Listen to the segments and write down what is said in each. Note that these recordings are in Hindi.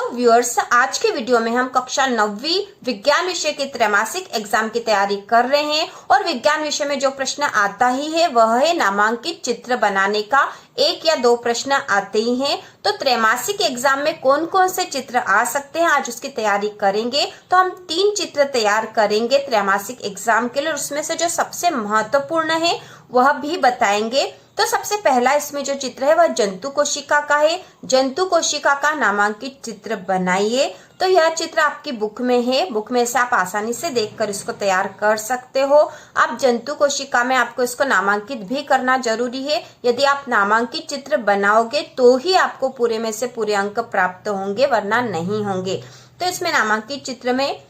व्यूअर्स, आज के वीडियो में हम कक्षा 9वीं विज्ञान विषय के त्रैमासिक एग्जाम की तैयारी कर रहे हैं और विज्ञान विषय में जो प्रश्न आता ही है वह है नामांकित चित्र बनाने का। एक या दो प्रश्न आते ही हैं। तो त्रैमासिक एग्जाम में कौन कौन से चित्र आ सकते हैं, आज उसकी तैयारी करेंगे। तो हम 3 चित्र तैयार करेंगे त्रैमासिक एग्जाम के लिए, उसमें से जो सबसे महत्वपूर्ण है वह भी बताएंगे। तो सबसे पहला इसमें जो चित्र है वह जंतु कोशिका का है। जंतु कोशिका का नामांकित चित्र बनाइए। तो यह चित्र आपकी बुक में है, बुक में से आप आसानी से देखकर इसको तैयार कर सकते हो। आप जंतु कोशिका में आपको इसको नामांकित भी करना जरूरी है। यदि आप नामांकित चित्र बनाओगे तो ही आपको पूरे में से पूरे अंक प्राप्त होंगे, वरना नहीं होंगे। तो इसमें नामांकित चित्र में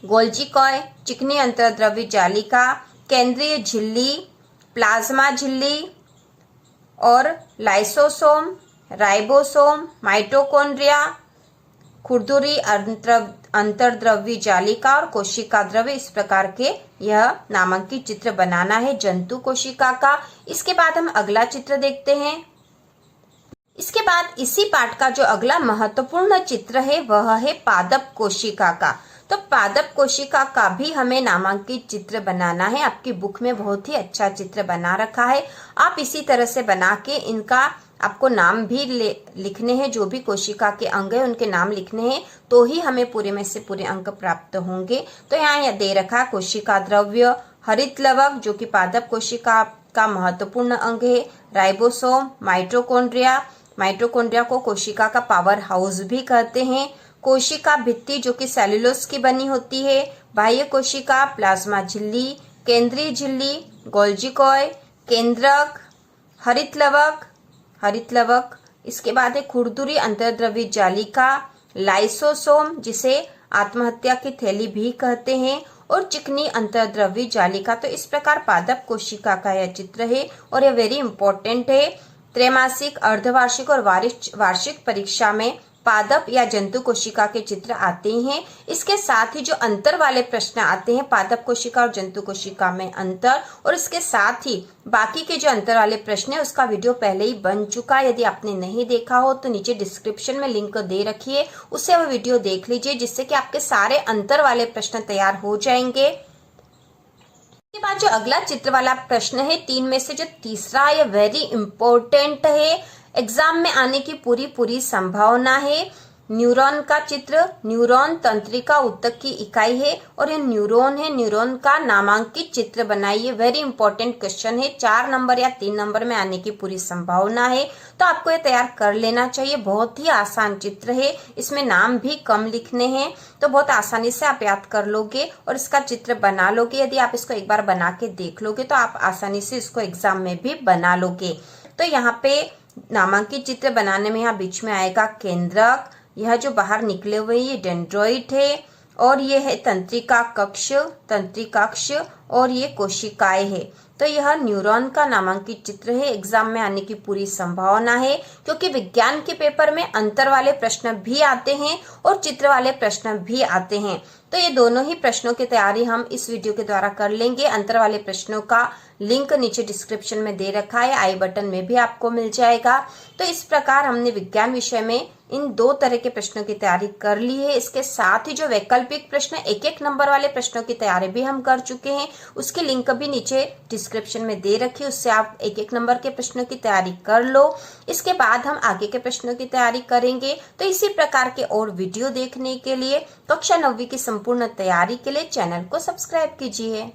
गोल्जी कॉय, चिकनी अंतर्द्रव्य जालिका, केंद्रीय झिल्ली, प्लाज्मा झिल्ली और लाइसोसोम, राइबोसोम, माइटोकॉन्ड्रिया, खुरदुरी अंतर्द्रव्य जालिका और कोशिका द्रव्य, इस प्रकार के यह नामांकित चित्र बनाना है जंतु कोशिका का। इसके बाद हम अगला चित्र देखते हैं। इसके बाद इसी पाठ का जो अगला महत्वपूर्ण चित्र है वह है पादप कोशिका का। तो पादप कोशिका का भी हमें नामांकित चित्र बनाना है। आपकी बुक में बहुत ही अच्छा चित्र बना रखा है। आप इसी तरह से बना के इनका आपको नाम भी लिखने हैं। जो भी कोशिका के अंग है उनके नाम लिखने हैं, तो ही हमें पूरे में से पूरे अंक प्राप्त होंगे। तो यहाँ दे रखा कोशिका द्रव्य, हरित लवक जो कि पादप कोशिका का महत्वपूर्ण अंग है, राइबोसोम, माइटोकॉन्ड्रिया, माइटोकॉन्ड्रिया को कोशिका का पावर हाउस भी कहते हैं, कोशिका भित्ति जो कि सेल्यूलोज की बनी होती है, बाह्य कोशिका, प्लाज्मा झिल्ली, केंद्रीय झिल्ली, गोल्जी कॉय, केंद्रक, हरित लवक, इसके बाद है खुरदुरी अंतर्द्रव्य जालिका, लाइसोसोम जिसे आत्महत्या की थैली भी कहते हैं, और चिकनी अंतर्द्रव्य जालिका। तो इस प्रकार पादप कोशिका का यह चित्र है और यह वेरी इंपॉर्टेंट है। त्रैमासिक, अर्धवार्षिक और वार्षिक परीक्षा में पादप या जंतु कोशिका के चित्र आते हैं। इसके साथ ही जो अंतर वाले प्रश्न आते हैं, पादप कोशिका और जंतु कोशिका में अंतर, और इसके साथ ही बाकी के जो अंतर वाले प्रश्न है उसका वीडियो पहले ही बन चुका है। यदि आपने नहीं देखा हो तो नीचे डिस्क्रिप्शन में लिंक दे रखी है, उससे वह वीडियो देख लीजिए, जिससे कि आपके सारे अंतर वाले प्रश्न तैयार हो जाएंगे। इसके बाद जो अगला चित्र वाला प्रश्न है, 3 में से जो तीसरा, यह वेरी इंपॉर्टेंट है, एग्जाम में आने की पूरी संभावना है। न्यूरॉन का चित्र, न्यूरॉन तंत्रिका ऊतक की इकाई है और ये न्यूरॉन है। न्यूरॉन का नामांकित चित्र बनाइए। वेरी इंपॉर्टेंट क्वेश्चन है, 4 नंबर या 3 नंबर में आने की पूरी संभावना है। तो आपको ये तैयार कर लेना चाहिए। बहुत ही आसान चित्र है, इसमें नाम भी कम लिखने हैं, तो बहुत आसानी से आप याद कर लोगे और इसका चित्र बना लोगे। यदि आप इसको एक बार बना के देख लोगे तो आप आसानी से इसको एग्जाम में भी बना लोगे। तो यहाँ पे नामांकित चित्र बनाने में यहाँ बीच में आएगा केंद्रक, यह जो बाहर निकले हुए ये डेंड्रोइट है, और ये है तंत्रिकाक्ष और ये कोशिकाएं है। तो यह न्यूरॉन का नामांकित चित्र है। एग्जाम में आने की पूरी संभावना है, क्योंकि विज्ञान के पेपर में अंतर वाले प्रश्न भी आते हैं और चित्र वाले प्रश्न भी आते हैं। तो ये दोनों ही प्रश्नों की तैयारी हम इस वीडियो के द्वारा कर लेंगे। अंतर वाले प्रश्नों का लिंक नीचे डिस्क्रिप्शन में दे रखा है, आई बटन में भी आपको मिल जाएगा। तो इस प्रकार हमने विज्ञान विषय में इन 2 तरह के प्रश्नों की तैयारी कर ली है। इसके साथ ही जो वैकल्पिक प्रश्न 1-1 नंबर वाले प्रश्नों की तैयारी भी हम कर चुके हैं, उसकी लिंक भी नीचे डिस्क्रिप्शन में दे रखी है, उससे आप 1-1 नंबर के प्रश्नों की तैयारी कर लो। इसके बाद हम आगे के प्रश्नों की तैयारी करेंगे। तो इसी प्रकार के और वीडियो देखने के लिए, कक्षा 9वीं की संपूर्ण तैयारी के लिए चैनल को सब्सक्राइब कीजिए।